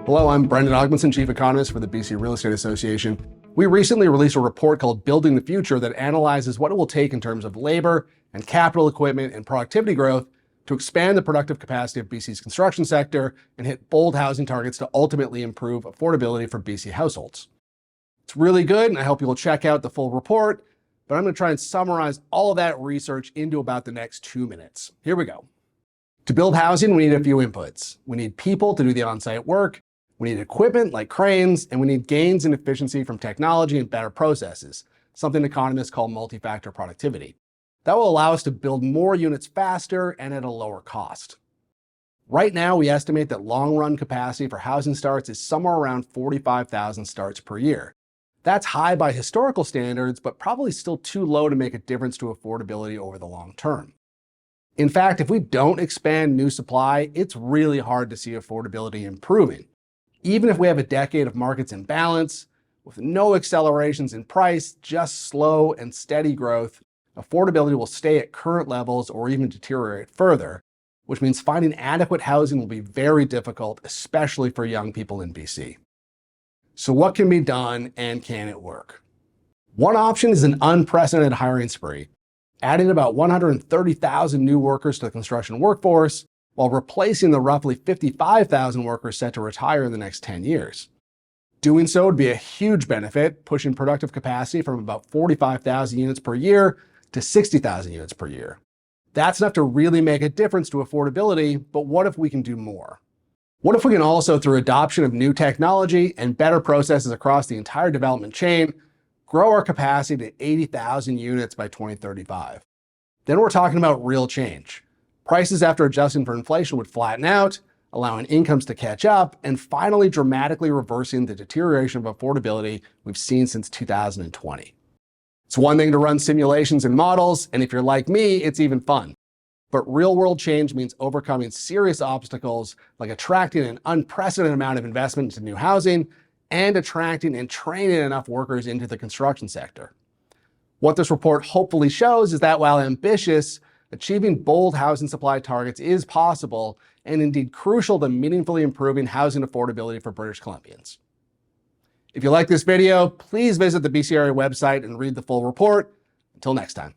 Hello, I'm Brendon Ogmundson, Chief Economist for the BC Real Estate Association. We recently released a report called Building the Future that analyzes what it will take in terms of labor and capital equipment and productivity growth to expand the productive capacity of BC's construction sector and hit bold housing targets to ultimately improve affordability for BC households. It's really good, and I hope you'll check out the full report, but I'm going to try and summarize all of that research into about the next 2 minutes. Here we go. To build housing, we need a few inputs. We need people to do the on-site work. We need equipment like cranes, and we need gains in efficiency from technology and better processes, something economists call multi-factor productivity. That will allow us to build more units faster and at a lower cost. Right now, we estimate that long-run capacity for housing starts is somewhere around 45,000 starts per year. That's high by historical standards, but probably still too low to make a difference to affordability over the long term. In fact, if we don't expand new supply, it's really hard to see affordability improving. Even if we have a decade of markets in balance, with no accelerations in price, just slow and steady growth, affordability will stay at current levels or even deteriorate further, which means finding adequate housing will be very difficult, especially for young people in BC. So what can be done, and can it work? One option is an unprecedented hiring spree, adding about 130,000 new workers to the construction workforce, while replacing the roughly 55,000 workers set to retire in the next 10 years. Doing so would be a huge benefit, pushing productive capacity from about 45,000 units per year to 60,000 units per year. That's enough to really make a difference to affordability, but what if we can do more? What if we can also, through adoption of new technology and better processes across the entire development chain, grow our capacity to 80,000 units by 2035? Then we're talking about real change. Prices after adjusting for inflation would flatten out, allowing incomes to catch up, and finally dramatically reversing the deterioration of affordability we've seen since 2020. It's one thing to run simulations and models, and if you're like me, it's even fun. But real-world change means overcoming serious obstacles like attracting an unprecedented amount of investment into new housing and attracting and training enough workers into the construction sector. What this report hopefully shows is that while ambitious, achieving bold housing supply targets is possible and indeed crucial to meaningfully improving housing affordability for British Columbians. If you like this video, please visit the BCREA website and read the full report. Until next time.